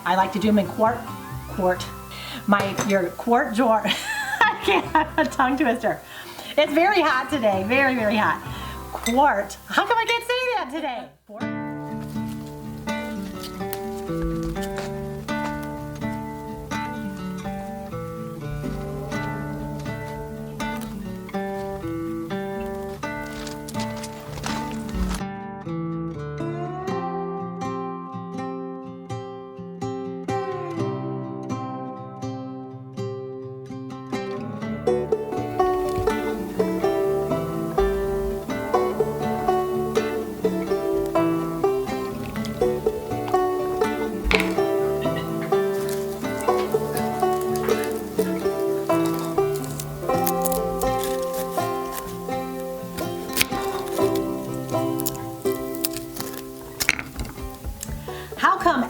I like to do them in your quart jar. I can't have a tongue twister. It's very hot today, very, very hot. Quart, how come I can't say that today? Quart.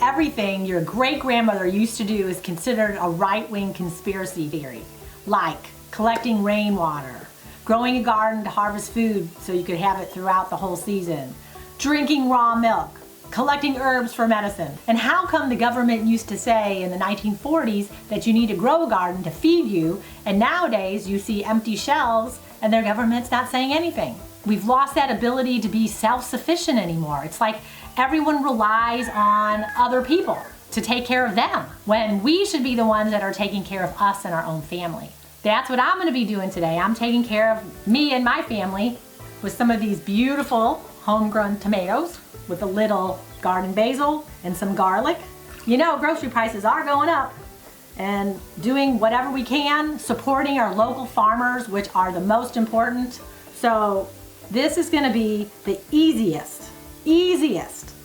Everything your great-grandmother used to do is considered a right-wing conspiracy theory, like collecting rainwater, growing a garden to harvest food so you could have it throughout the whole season, drinking raw milk, collecting herbs for medicine. And how come the government used to say in the 1940s that you need to grow a garden to feed you, and nowadays you see empty shelves and their government's not saying anything? We've lost that ability to be self-sufficient anymore. It's like everyone relies on other people to take care of them when we should be the ones that are taking care of us and our own family. That's what I'm going to be doing today. I'm taking care of me and my family with some of these beautiful homegrown tomatoes with a little garden basil and some garlic. You know, grocery prices are going up, and doing whatever we can, supporting our local farmers, which are the most important. So this is going to be the easiest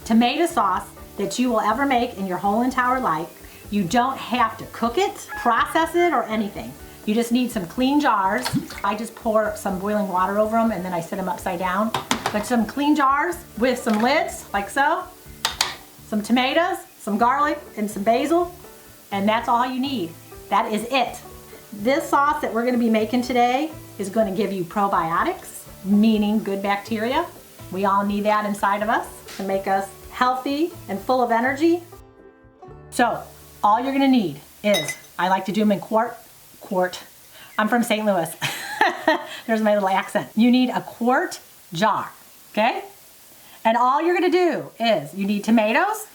tomato sauce that you will ever make in your whole entire life. You don't have to cook it, process it, or anything. You just need some clean jars. I just pour some boiling water over them and then I set them upside down. But some clean jars with some lids, like so, some tomatoes, some garlic, and some basil, and that's all you need. That is it. This sauce that we're going to be making today is going to give you probiotics, meaning good bacteria. We all need that inside of us to make us healthy and full of energy. So all you're gonna need is, I like to do them in quart. I'm from St. Louis. There's my little accent. You need a quart jar, okay? And all you're gonna do is, you need tomatoes.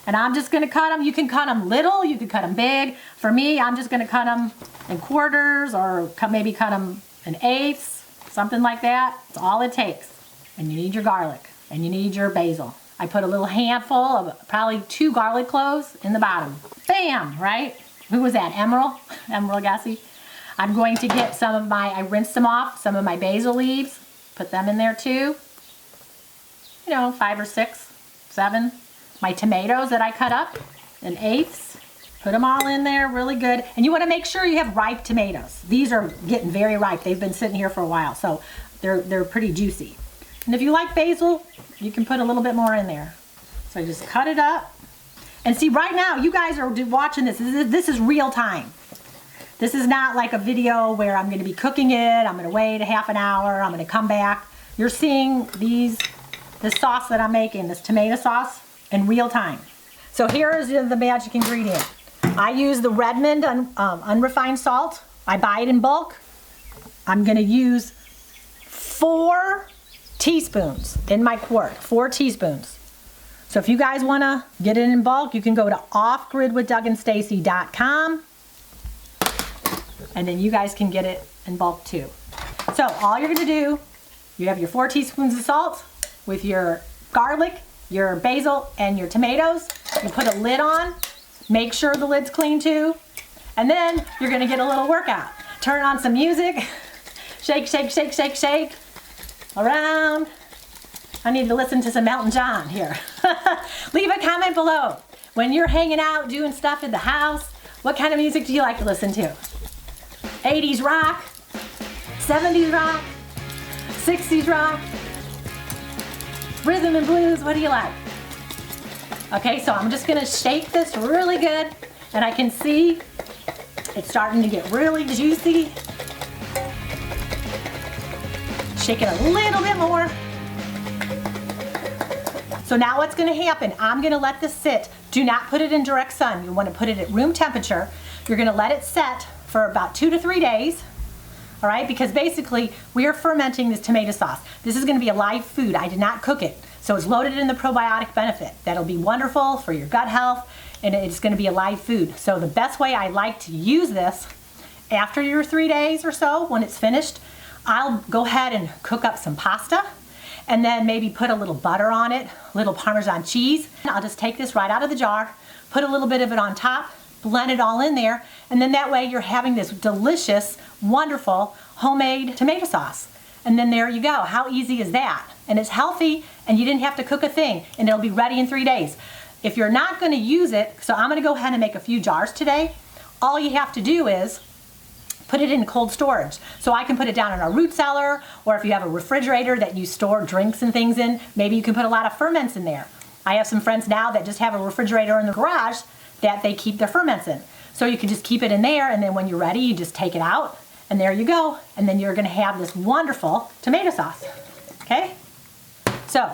And I'm just gonna cut them. You can cut them little, you can cut them big. For me, I'm just gonna cut them in quarters, or maybe cut them in eighths. Something like that. It's all it takes. And you need your garlic and you need your basil. I put a little handful of probably 2 garlic cloves in the bottom. Bam, right? Who was that? Emerald Gassi. I'm going to get some of I rinsed them off, some of my basil leaves, put them in there too. You know, 5 or 6, 7. My tomatoes that I cut up in eighths. Put them all in there really good. And you want to make sure you have ripe tomatoes. These are getting very ripe. They've been sitting here for a while, so they're pretty juicy. And if you like basil, you can put a little bit more in there. So just cut it up. And see, right now, you guys are watching this. This is real time. This is not like a video where I'm going to be cooking it. I'm going to wait a half an hour. I'm going to come back. You're seeing this sauce that I'm making, this tomato sauce, in real time. So here is the magic ingredient. I use the Redmond unrefined salt. I buy it in bulk. I'm going to use 4 teaspoons in my quart, 4 teaspoons. So if you guys want to get it in bulk, you can go to offgridwithdougandstacy.com, and then you guys can get it in bulk too. So all you're going to do, you have your 4 teaspoons of salt with your garlic, your basil, and your tomatoes. You put a lid on. Make sure the lid's clean too. And then you're gonna get a little workout. Turn on some music. Shake, shake, shake, shake, shake. Around. I need to listen to some Elton John here. Leave a comment below. When you're hanging out, doing stuff in the house, what kind of music do you like to listen to? 80s rock? 70s rock? 60s rock? Rhythm and blues, what do you like? Okay, so I'm just gonna shake this really good, and I can see it's starting to get really juicy. Shake it a little bit more. So So now what's gonna happen, I'm gonna let this sit. Do not put it in direct sun. You wanna put it at room temperature. You're gonna let it set for about 2 to 3 days, all right? Because basically, we are fermenting this tomato sauce. This is gonna be a live food. I did not cook it. So it's loaded in the probiotic benefit. That'll be wonderful for your gut health, and it's gonna be a live food. So the best way I like to use this, after your 3 days or so, when it's finished, I'll go ahead and cook up some pasta, and then maybe put a little butter on it, a little Parmesan cheese. I'll just take this right out of the jar, put a little bit of it on top, blend it all in there, and then that way you're having this delicious, wonderful homemade tomato sauce. And then there you go. How easy is that? And it's healthy, and you didn't have to cook a thing, and it'll be ready in 3 days. If you're not gonna use it, so I'm gonna go ahead and make a few jars today, all you have to do is put it in cold storage. So I can put it down in our root cellar, or if you have a refrigerator that you store drinks and things in, maybe you can put a lot of ferments in there. I have some friends now that just have a refrigerator in the garage that they keep their ferments in. So you can just keep it in there, and then when you're ready, you just take it out, and there you go. And then you're gonna have this wonderful tomato sauce, okay? So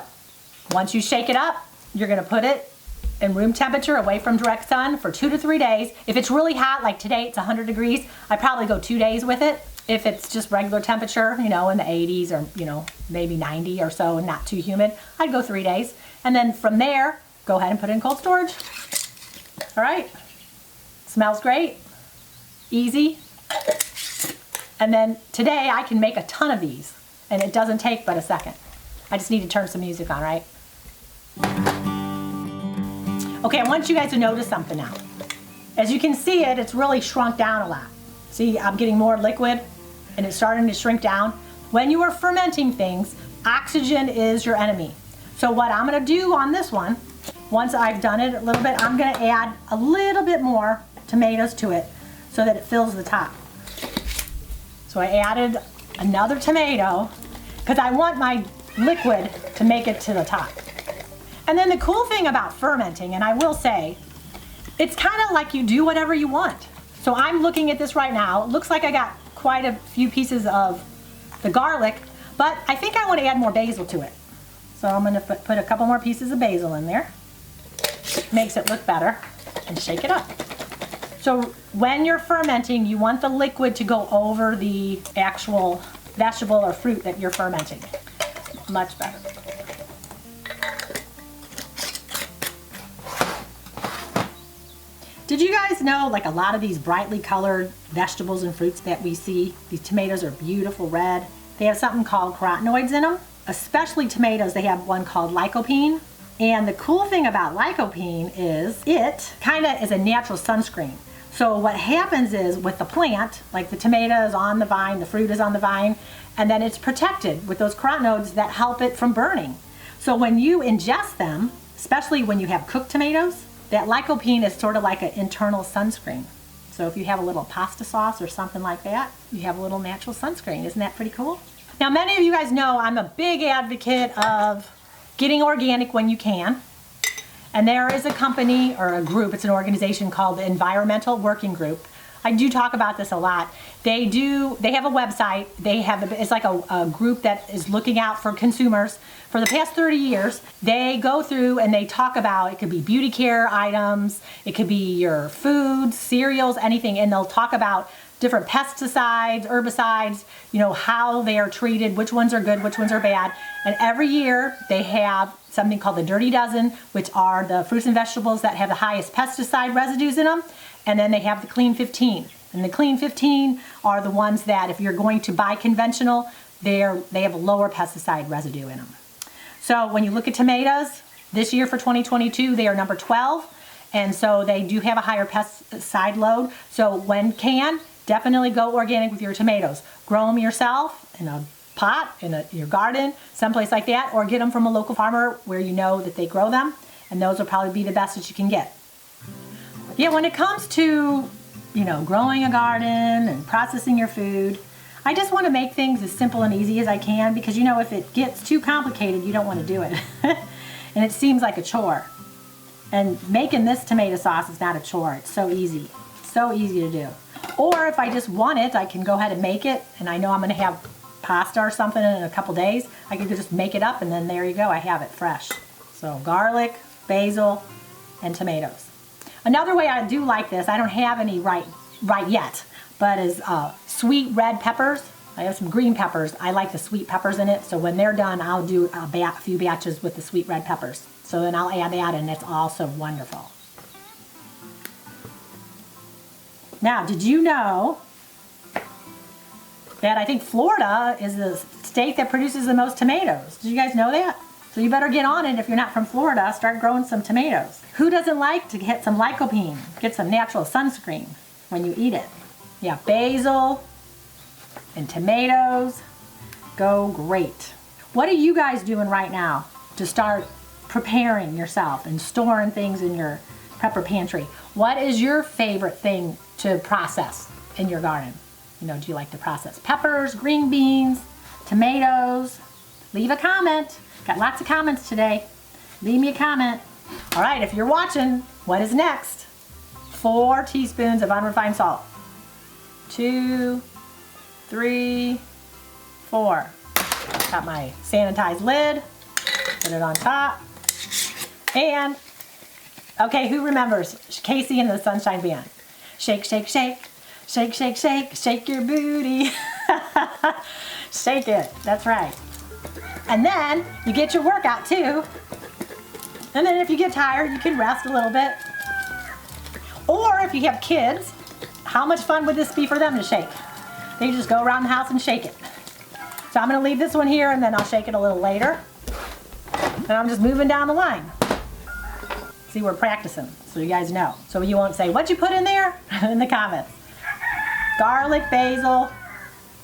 once you shake it up, you're gonna put it in room temperature away from direct sun for 2 to 3 days. If it's really hot, like today it's 100 degrees, I probably go 2 days with it. If it's just regular temperature, you know, in the 80s or, you know, maybe 90 or so and not too humid, I'd go 3 days. And then from there, go ahead and put it in cold storage. All right, smells great, easy. And then today I can make a ton of these, and it doesn't take but a second. I just need to turn some music on, right? Okay, I want you guys to notice something now. As you can see it's really shrunk down a lot. See, I'm getting more liquid and it's starting to shrink down. When you are fermenting things, oxygen is your enemy. So what I'm gonna do on this one, once I've done it a little bit, I'm gonna add a little bit more tomatoes to it so that it fills the top. So I added another tomato because I want my liquid to make it to the top. And then the cool thing about fermenting, and I will say, it's kind of like you do whatever you want. So I'm looking at this right now. It looks like I got quite a few pieces of the garlic, but I think I want to add more basil to it. So I'm going to put a couple more pieces of basil in there. Makes it look better, and shake it up. So when you're fermenting, you want the liquid to go over the actual vegetable or fruit that you're fermenting. Much better. Did you guys know, like, a lot of these brightly colored vegetables and fruits that we see, these tomatoes are beautiful red. They have something called carotenoids in them. Especially tomatoes, they have one called lycopene. And the cool thing about lycopene is it kind of is a natural sunscreen. So what happens is with the plant, like the tomato is on the vine, the fruit is on the vine, and then it's protected with those carotenoids that help it from burning. So when you ingest them, especially when you have cooked tomatoes, that lycopene is sort of like an internal sunscreen. So if you have a little pasta sauce or something like that, you have a little natural sunscreen. Isn't that pretty cool? Now, many of you guys know I'm a big advocate of getting organic when you can. And there is a company or a group, it's an organization called the Environmental Working Group. I do talk about this a lot. They have a website. It's like a group that is looking out for consumers. For the past 30 years, they go through and they talk about, it could be beauty care items, it could be your foods, cereals, anything, and they'll talk about different pesticides, herbicides, you know, how they are treated, which ones are good, which ones are bad. And every year they have something called the Dirty Dozen, which are the fruits and vegetables that have the highest pesticide residues in them. And then they have the Clean 15. And the Clean 15 are the ones that if you're going to buy conventional, they have a lower pesticide residue in them. So when you look at tomatoes, this year for 2022, they are number 12. And so they do have a higher pesticide load. So when can, definitely go organic with your tomatoes. Grow them yourself in a pot, in your garden, someplace like that, or get them from a local farmer where you know that they grow them. And those will probably be the best that you can get. Yeah, when it comes to, you know, growing a garden and processing your food, I just want to make things as simple and easy as I can because, you know, if it gets too complicated, you don't want to do it. And it seems like a chore. And making this tomato sauce is not a chore. It's so easy to do. Or if I just want it, I can go ahead and make it, and I know I'm going to have pasta or something in a couple days. I can just make it up, and then there you go. I have it fresh. So garlic, basil, and tomatoes. Another way I do like this, I don't have any right yet, but is sweet red peppers. I have some green peppers. I like the sweet peppers in it, so when they're done, I'll do a few batches with the sweet red peppers. So then I'll add that, and it's also wonderful. Now, did you know that I think Florida is the state that produces the most tomatoes? Did you guys know that? So you better get on it if you're not from Florida. Start growing some tomatoes. Who doesn't like to get some lycopene? Get some natural sunscreen when you eat it. Yeah, basil and tomatoes go great. What are you guys doing right now to start preparing yourself and storing things in your prepper pantry? What is your favorite thing to process in your garden? You know, do you like to process peppers, green beans, tomatoes? Leave a comment. Got lots of comments today. Leave me a comment. All right, if you're watching, what is next? 4 teaspoons of unrefined salt. 2, 3, 4. Got my sanitized lid. Put it on top. And, okay, who remembers Casey and the Sunshine Band? Shake, shake, shake. Shake, shake, shake. Shake your booty. Shake it. That's right. And then you get your workout too. And then if you get tired, you can rest a little bit. Or if you have kids, how much fun would this be for them to shake? They just go around the house and shake it. So I'm gonna leave this one here and then I'll shake it a little later. And I'm just moving down the line. See, we're practicing, so you guys know. So you won't say, what'd you put in there? In the comments. Garlic, basil,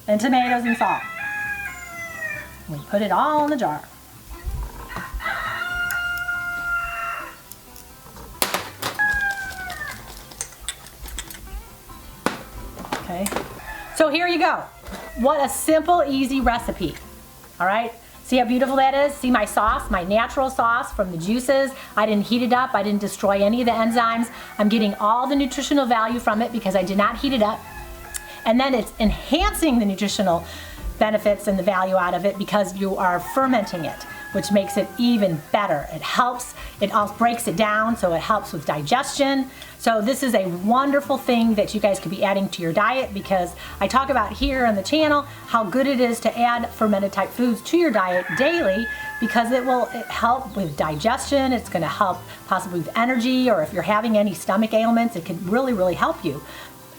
and tomatoes and salt. We put it all in the jar. Okay, so here you go. What a simple, easy recipe. All right, see how beautiful that is? See my sauce, my natural sauce from the juices. I didn't heat it up, I didn't destroy any of the enzymes. I'm getting all the nutritional value from it because I did not heat it up. And then it's enhancing the nutritional benefits and the value out of it because you are fermenting it, which makes it even better. It helps, it also breaks it down, so it helps with digestion. So this is a wonderful thing that you guys could be adding to your diet because I talk about here on the channel how good it is to add fermented type foods to your diet daily because it will help with digestion, it's gonna help possibly with energy, or if you're having any stomach ailments, it can really, really help you.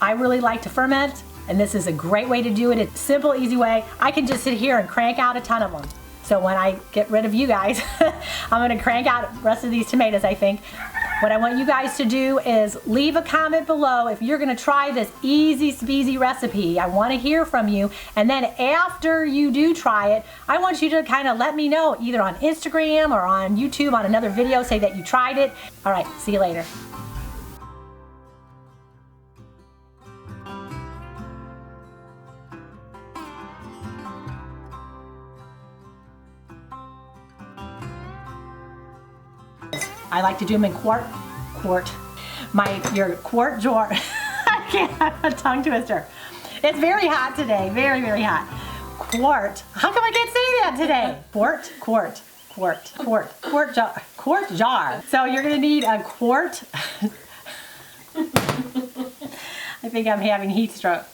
I really like to ferment, and this is a great way to do it. It's a simple, easy way. I can just sit here and crank out a ton of them. So when I get rid of you guys, I'm gonna crank out the rest of these tomatoes, I think. What I want you guys to do is leave a comment below if you're gonna try this easy speasy recipe. I wanna hear from you. And then after you do try it, I want you to kind of let me know either on Instagram or on YouTube on another video, say that you tried it. All right, see you later. I like to do them in your quart jar. I can't have a tongue twister. It's very hot today, very, very hot. Quart, how come I can't say that today? Quart jar. So you're gonna need a quart. I think I'm having heat stroke.